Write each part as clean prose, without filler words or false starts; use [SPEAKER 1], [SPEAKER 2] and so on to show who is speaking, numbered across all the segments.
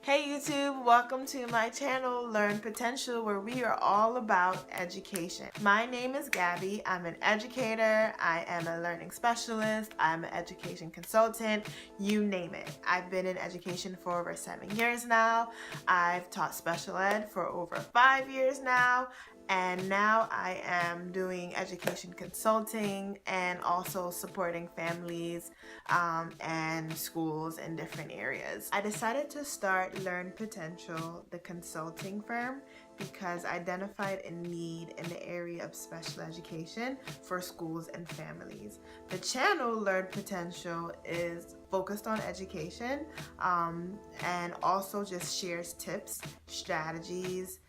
[SPEAKER 1] Hey YouTube, welcome to my channel Learn Potential, where we are all about education. My name is Gabby. I'm an educator, I am a learning specialist, I'm an education consultant, you name it. I've been in education for over 7 years now. I've taught special ed for over 5 years now. And now I am doing education consulting and also supporting families and schools in different areas. I decided to start Learn Potential, the consulting firm, because I identified a need in the area of special education for schools and families. The channel Learn Potential is focused on education and also just shares tips, strategies,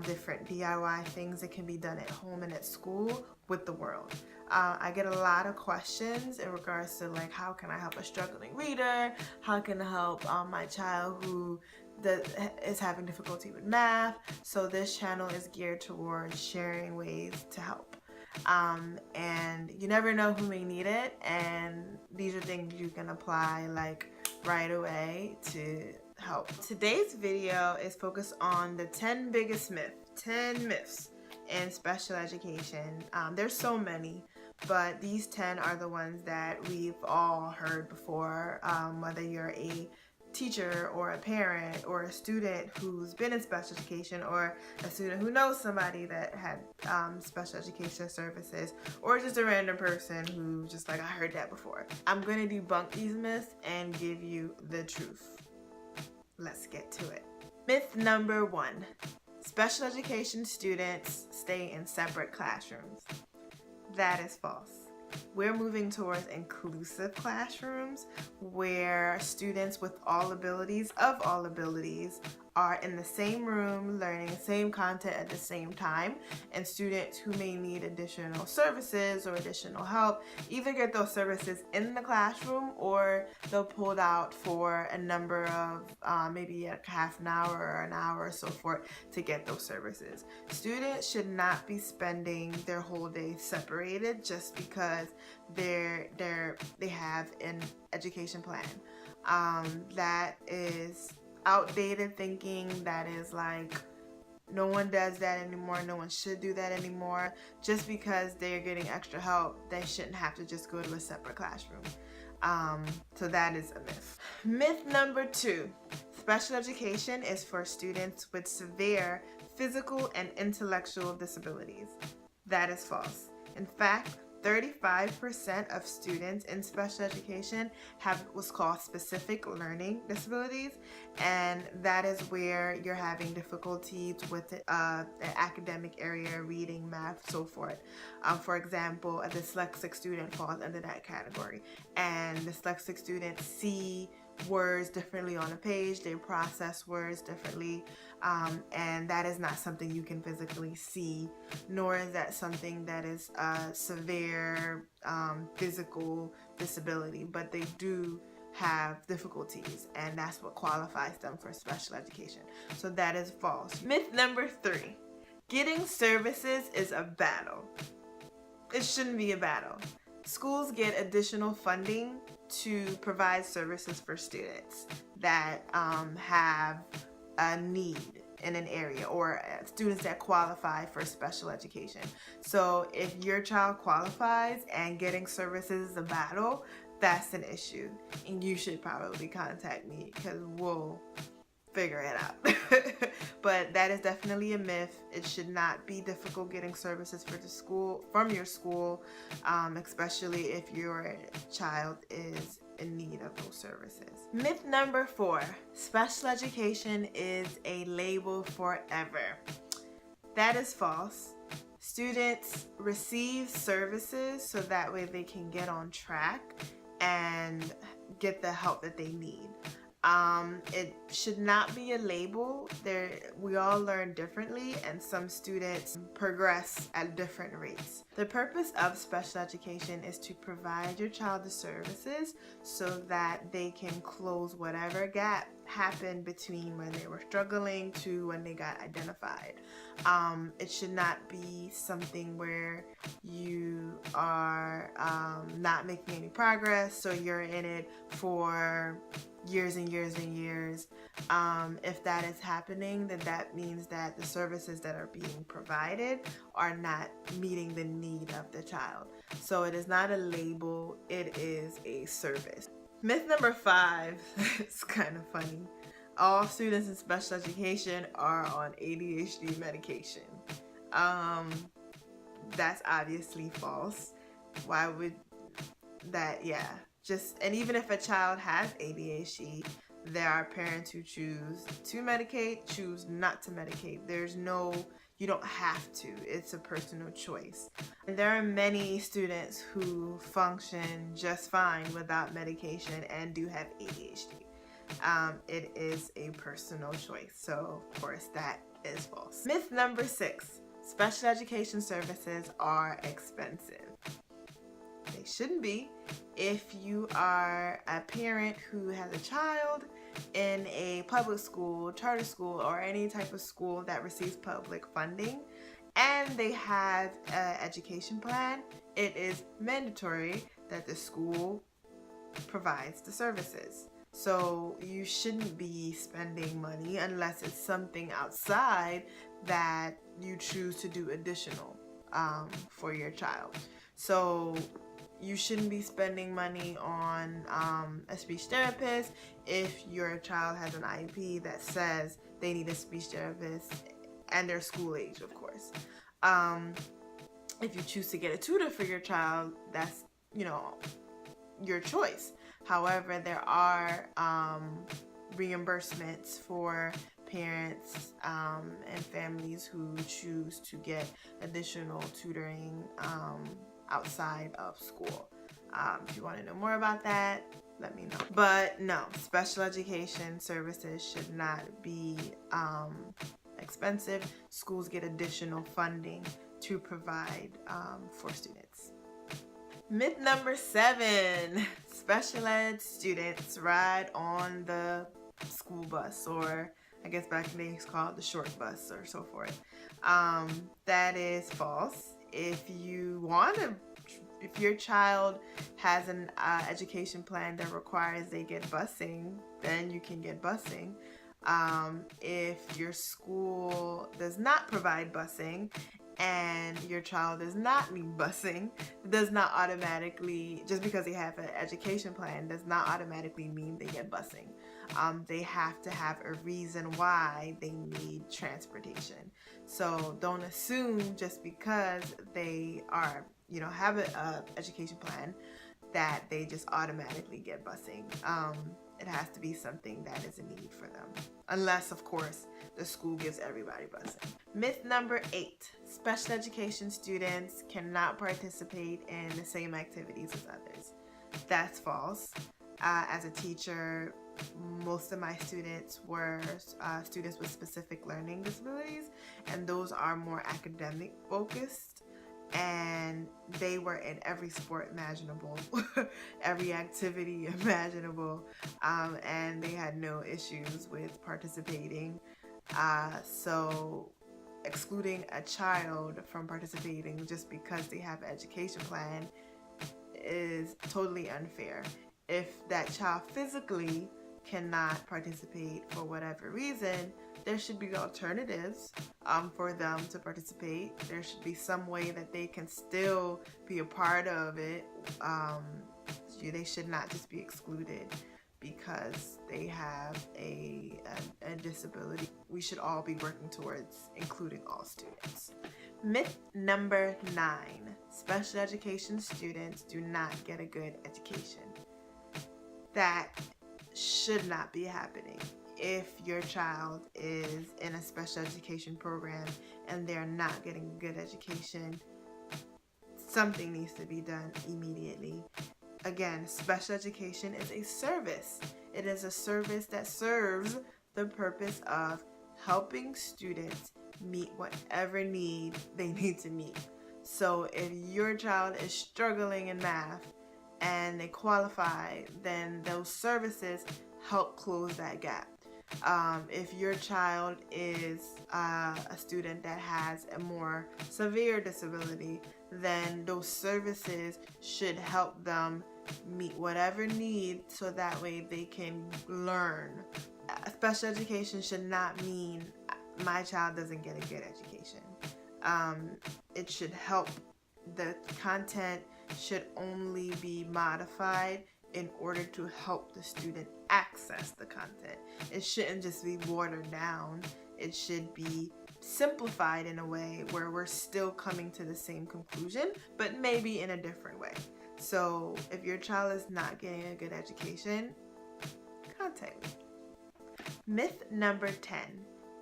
[SPEAKER 1] different DIY things that can be done at home and at school with the world. I get a lot of questions in regards to like, how can I help a struggling reader? How can I help my child who is having difficulty with math? So this channel is geared towards sharing ways to help. And you never know who may need it, and these are things you can apply like right away to help. Today's video is focused on the 10 biggest myths, 10 myths in special education. There's so many, but these 10 are the ones that we've all heard before, whether you're a teacher or a parent or a student who's been in special education, or a student who knows somebody that had special education services, or just a random person who just like, I heard that before. I'm going to debunk these myths and give you the truth. Let's get to it. Myth number 1. Special education students stay in separate classrooms. That is false. We're moving towards inclusive classrooms where students with all abilities, are in the same room learning the same content at the same time, and students who may need additional services or additional help either get those services in the classroom, or they'll pulled out for a number of maybe a half an hour or an hour or so forth to get those services. Students should not be spending their whole day separated just because they have an education plan. That is outdated thinking. That is like, no one does that anymore. No one should do that anymore. Just because they're getting extra help, they shouldn't have to just go to a separate classroom. So that is a myth. Myth number 2. Special education is for students with severe physical and intellectual disabilities. That is false. In fact, 35% of students in special education have what's called specific learning disabilities, and that is where you're having difficulties with the academic area, reading, math, so forth. For example, a dyslexic student falls under that category, and dyslexic students see words differently on a page, they process words differently, and that is not something you can physically see, nor is that something that is a severe physical disability, but they do have difficulties, and that's what qualifies them for special education. So that is false. Myth number 3. Getting services is a battle. It shouldn't be a battle. Schools get additional funding to provide services for students that have a need in an area, or students that qualify for special education. So if your child qualifies and getting services is a battle, that's an issue, and you should probably contact me because we'll figure it out. But that is definitely a myth. It should not be difficult getting services for the school, from your school, especially if your child is in need of those services. Myth number 4. Special education is a label forever. That is false. Students receive services so that way they can get on track and get the help that they need. It should not be a label. We all learn differently, and some students progress at different rates. The purpose of special education is to provide your child the services so that they can close whatever gap happen between when they were struggling to when they got identified. It should not be something where you are not making any progress, so you're in it for years and years and years. If that is happening, then that means that the services that are being provided are not meeting the need of the child. So it is not a label, it is a service. Myth number 5, it's kind of funny. All students in special education are on ADHD medication. That's obviously false. Why would that? And even if a child has ADHD, there are parents who choose to medicate, choose not to medicate. You don't have to. It's a personal choice. And there are many students who function just fine without medication and do have ADHD. It is a personal choice. So, of course, that is false. Myth number 6, special education services are expensive. They shouldn't be. If you are a parent who has a child in a public school, charter school, or any type of school that receives public funding, and they have an education plan, it is mandatory that the school provides the services. So you shouldn't be spending money unless it's something outside that you choose to do additional for your child. So you shouldn't be spending money on a speech therapist if your child has an IEP that says they need a speech therapist and they're school age, of course. If you choose to get a tutor for your child, that's, your choice. However, there are reimbursements for parents and families who choose to get additional tutoring outside of school. If you want to know more about that, let me know. But no, special education services should not be expensive. Schools get additional funding to provide for students. Myth number 7, special ed students ride on the school bus, or I guess back in the day it's called the short bus or so forth. That is false. If your child has an education plan that requires they get busing, then you can get busing. If your school does not provide busing and your child does not need busing, does not automatically, just because they have an education plan, does not automatically mean they get busing. They have to have a reason why they need transportation. So don't assume just because they are, have an education plan that they just automatically get busing. It has to be something that is a need for them. Unless, of course, the school gives everybody busing. Myth number 8, special education students cannot participate in the same activities as others. That's false. As a teacher, most of my students were students with specific learning disabilities, and those are more academic focused. And they were in every sport imaginable, every activity imaginable, and they had no issues with participating. So excluding a child from participating just because they have an education plan is totally unfair. If that child physically cannot participate for whatever reason, there should be alternatives for them to participate. There should be some way that they can still be a part of it. They should not just be excluded because they have a disability. We should all be working towards including all students. Myth number 9, special education students do not get a good education. That should not be happening. If your child is in a special education program and they're not getting a good education, something needs to be done immediately. Again, special education is a service. It is a service that serves the purpose of helping students meet whatever need they need to meet. So if your child is struggling in math and they qualify, then those services help close that gap. If your child is a student that has a more severe disability, then those services should help them meet whatever need so that way they can learn. Special education should not mean my child doesn't get a good education. It should help. The content should only be modified in order to help the student access the content. It shouldn't just be watered down. It should be simplified in a way where we're still coming to the same conclusion, but maybe in a different way. So if your child is not getting a good education, contact me. Myth number 10.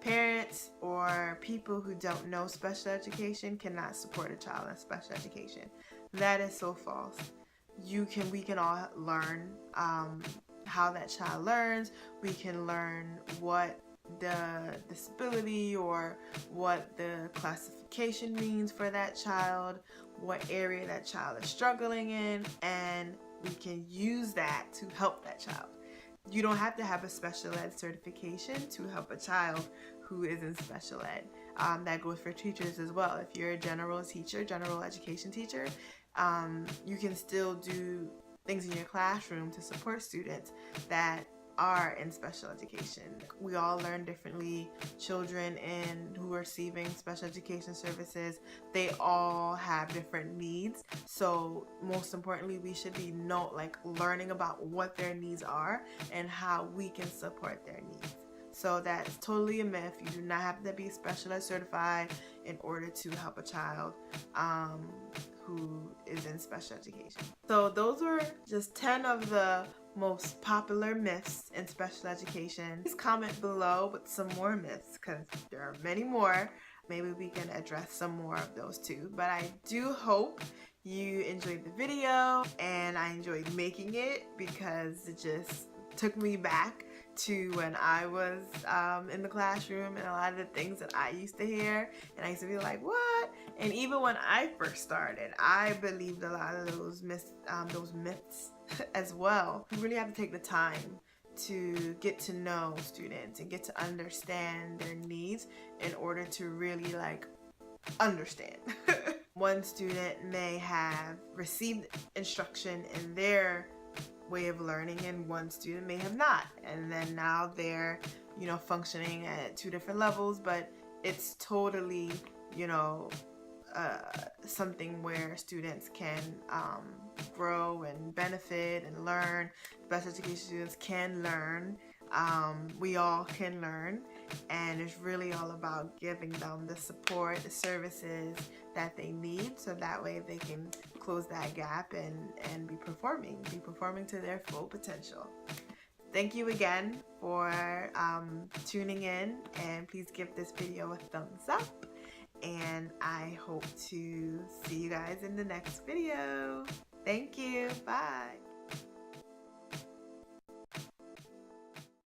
[SPEAKER 1] Parents or people who don't know special education cannot support a child in special education. That is so false. We can all learn how that child learns. We can learn what the disability or what the classification means for that child, what area that child is struggling in, and we can use that to help that child. You don't have to have a special ed certification to help a child who is in special ed. That goes for teachers as well. If you're a general education teacher, you can still do things in your classroom to support students that are in special education. We all learn differently. Children who are receiving special education services, they all have different needs. So most importantly, we should be learning about what their needs are and how we can support their needs. So that's totally a myth. You do not have to be special ed certified in order to help a child who is in special education. So those were just 10 of the most popular myths in special education. Please comment below with some more myths because there are many more. Maybe we can address some more of those too. But I do hope you enjoyed the video and I enjoyed making it because it just took me back to when I was in the classroom and a lot of the things that I used to hear, and I used to be like, what? And even when I first started, I believed a lot of those myths as well. You really have to take the time to get to know students and get to understand their needs in order to really understand. One student may have received instruction in their way of learning and one student may have not, and then now they're functioning at two different levels, but it's totally something where students can grow and benefit and learn. Special education students can learn. We all can learn, and it's really all about giving them the support, the services that they need, so that way they can close that gap and be performing to their full potential. Thank you again for tuning in, and please give this video a thumbs up, and I hope to see you guys in the next video. Thank you. Bye.